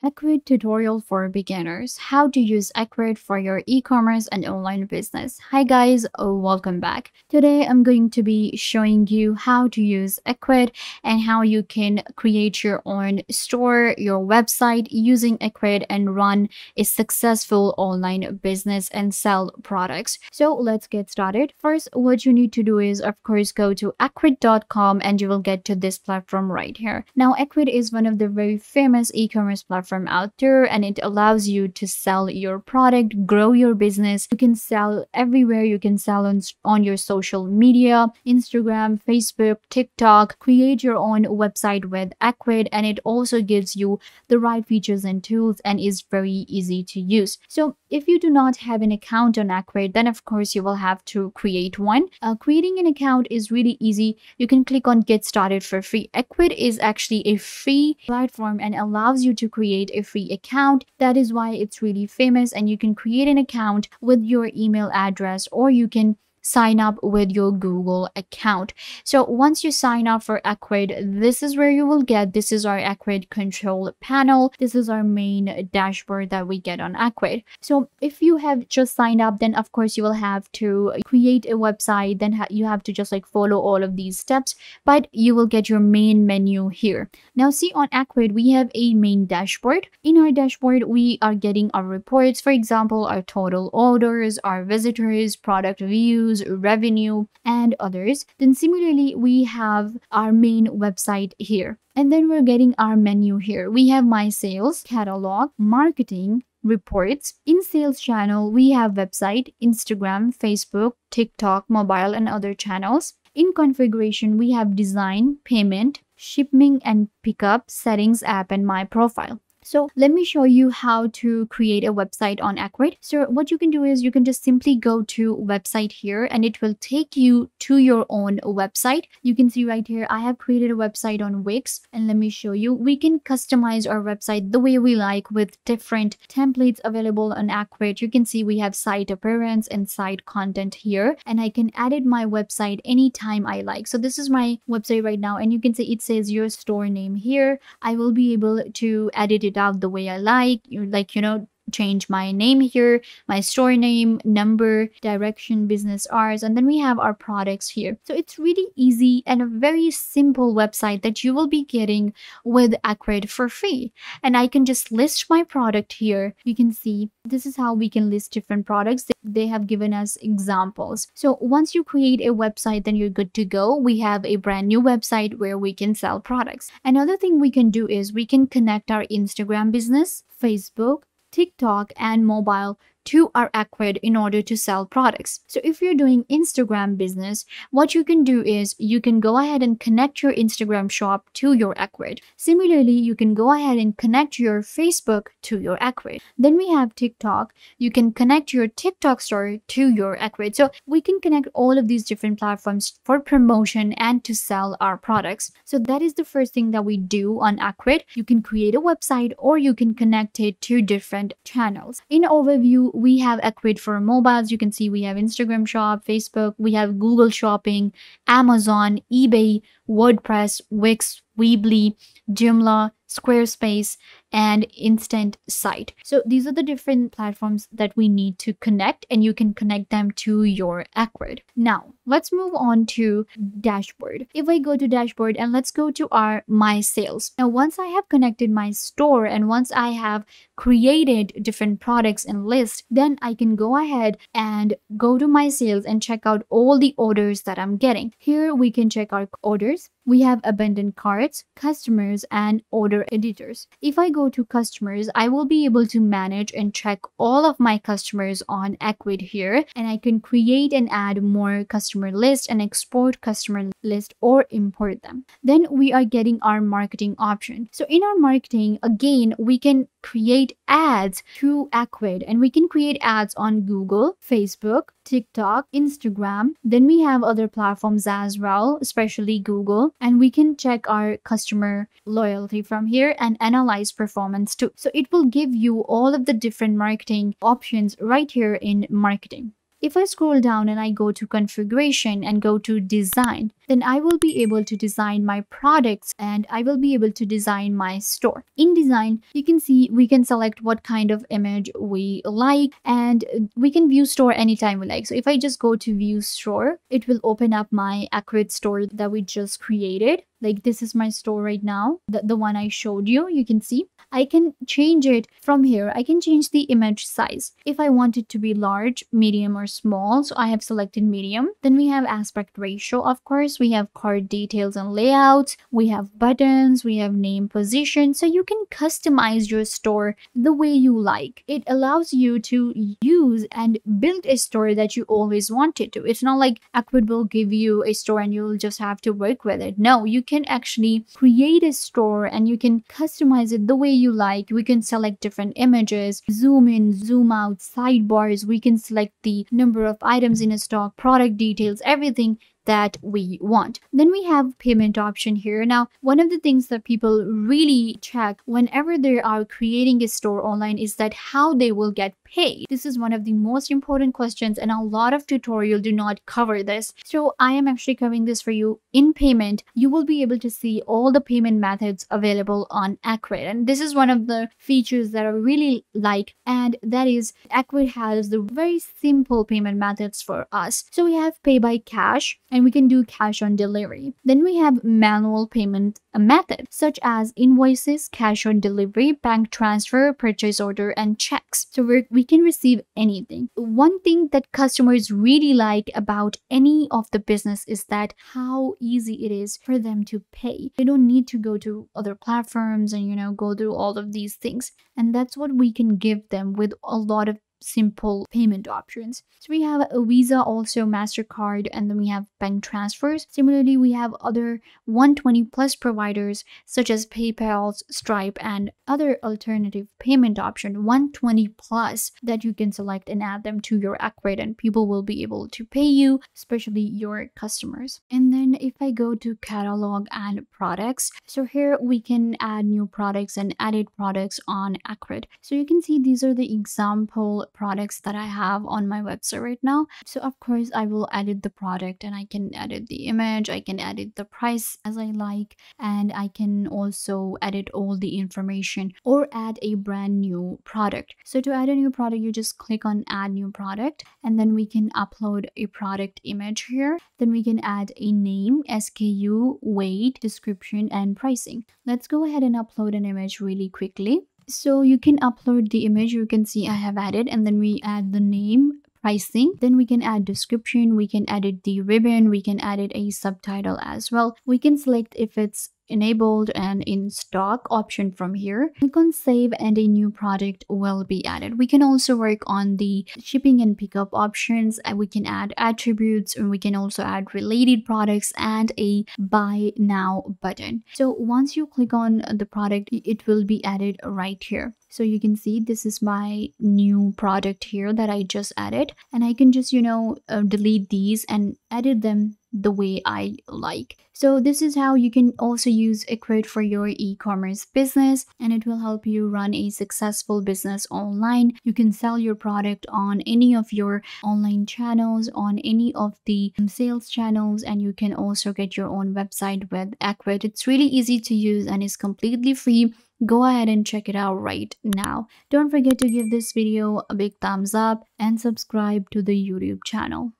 Ecwid Tutorial for Beginners: How to use Ecwid for your e-commerce and online business. Hi guys, welcome back. Today I'm going to be showing you how to use Ecwid and how you can create your own store, your website using Ecwid and run a successful online business and sell products. So let's get started. First, what you need to do is, of course, go to ecwid.com and you will get to this platform right here. Now, Ecwid is one of the very famous e-commerce platforms out there, and it allows you to sell your product, grow your business. You can sell everywhere. You can sell on your social media, Instagram, Facebook, TikTok. Create your own website with Ecwid, and it also gives you the right features and tools and is very easy to use. So if you do not have an account on Ecwid, then of course you will have to create one. Creating an account is really easy. You can click on get started for free. Ecwid is actually a free platform and allows you to create a free account. That is why it's really famous, and you can create an account with your email address, or you can sign up with your Google account. So once you sign up for Ecwid, this is where you will get, this is our Ecwid control panel. This is our main dashboard that we get on Ecwid. So if you have just signed up, then of course you will have to create a website. Then you have to just like follow all of these steps, but you will get your main menu here. Now see, on Ecwid we have a main dashboard. In our dashboard we are getting our reports, for example, our total orders, our visitors, product views, revenue, and others. Then similarly we have our main website here, and then we're getting our menu here. We have my sales, catalog, marketing, reports. In sales channel we have website, Instagram, Facebook, TikTok, mobile, and other channels. In configuration we have design, payment, shipping and pickup, settings, app, and my profile. So let me show you how to create a website on Ecwid. So what you can do is you can just simply go to website here, and it will take you to your own website. You can see right here I have created a website on Wix, and let me show you. We can customize our website the way we like with different templates available on Ecwid. You can see we have site appearance and site content here, and I can edit my website anytime I like. So this is my website right now, and you can see it says your store name here. I will be able to edit it out the way I like, change my name here, my store name, number, direction, business hours, and then we have our products here. So it's really easy and a very simple website that you will be getting with Ecwid for free. And I can just list my product here. You can see this is how we can list different products. They have given us examples. So once you create a website, then you're good to go. We have a brand new website where we can sell products. Another thing we can do is we can connect our Instagram business, Facebook, TikTok, and mobile to our Ecwid in order to sell products. So if you're doing Instagram business, what you can do is you can go ahead and connect your Instagram shop to your Ecwid. Similarly, you can go ahead and connect your Facebook to your Ecwid. Then we have TikTok. You can connect your TikTok store to your Ecwid. So we can connect all of these different platforms for promotion and to sell our products. So that is the first thing that we do on Ecwid. You can create a website, or you can connect it to different channels. In overview, we have Ecwid for mobiles. You can see we have Instagram shop, Facebook, we have Google Shopping, Amazon, eBay, WordPress, Wix, Weebly, Joomla, Squarespace, and Instant Site. So these are the different platforms that we need to connect, and you can connect them to your Ecwid. Now let's move on to dashboard. If I go to dashboard, and let's go to our my sales. Now once I have connected my store, and once I have created different products and lists, then I can go ahead and go to my sales and check out all the orders that I'm getting. Here we can check our orders. We have abandoned carts, customers, and order editors. If I go to customers, I will be able to manage and check all of my customers on Ecwid here, and I can create and add more customer lists and export customer list or import them. Then we are getting our marketing option. So in our marketing, again, we can create ads through Ecwid, and we can create ads on Google, Facebook, TikTok, Instagram. Then we have other platforms as well, especially Google, and we can check our customer loyalty from here and analyze performance too. So it will give you all of the different marketing options right here in marketing. If I scroll down and I go to configuration and go to design, then I will be able to design my products and I will be able to design my store. In design, you can see we can select what kind of image we like, and we can view store anytime we like. So if I just go to view store, it will open up my Ecwid store that we just created. Like this is my store right now, the one I showed you. You can see I can change it from here. I can change the image size if I want it to be large, medium, or small. So I have selected medium. Then we have aspect ratio. Of course, we have card details and layouts. We have buttons. We have name, position. So you can customize your store the way you like. It allows you to use and build a store that you always wanted to. It's not like Ecwid will give you a store and you'll just have to work with it. No, you can actually create a store and you can customize it the way you like. We can select different images, zoom in, zoom out, sidebars. We can select the number of items in a stock, product details, everything that we want. Then we have payment option here. Now, one of the things that people really check whenever they are creating a store online is that how they will get paid. This is one of the most important questions, and a lot of tutorials do not cover this. So I am actually covering this for you. In payment, you will be able to see all the payment methods available on Ecwid, and this is one of the features that I really like, and that is Ecwid has the very simple payment methods for us. So we have pay by cash, and we can do cash on delivery. Then we have manual payment method such as invoices, cash on delivery, bank transfer, purchase order, and checks. So we can receive anything. One thing that customers really like about any of the business is that how easy it is for them to pay. They don't need to go to other platforms and go through all of these things. And that's what we can give them with a lot of simple payment options. So we have a Visa, also MasterCard, and then we have bank transfers. Similarly, we have other 120 plus providers such as PayPal, Stripe, and other alternative payment option 120 plus that you can select and add them to your Ecwid, and people will be able to pay you, especially your customers. And then if I go to catalog and products, so here we can add new products and added products on Ecwid. So you can see these are the example products that I have on my website right now. So of course I will edit the product and I can edit the image, I can edit the price as I like, and I can also edit all the information or add a brand new product. So to add a new product, you just click on add new product, and then we can upload a product image here. Then we can add a name, SKU, weight, description, and pricing. Let's go ahead and upload an image really quickly. So you can upload the image. You can see I have added, and then we add the name, pricing. Then we can add description, we can edit the ribbon, we can edit a subtitle as well. We can select if it's enabled and in stock option from here. Click on save and a new product will be added. We can also work on the shipping and pickup options, and we can add attributes, and we can also add related products and a buy now button. So once you click on the product, it will be added right here. So you can see this is my new product here that I just added, and I can just delete these and edit them the way I like. So this is how you can also use Ecwid for your e-commerce business, and it will help you run a successful business online. You can sell your product on any of your online channels, on any of the sales channels, and you can also get your own website with Ecwid. It's really easy to use and is completely free. Go ahead and check it out right now. Don't forget to give this video a big thumbs up and subscribe to the YouTube channel.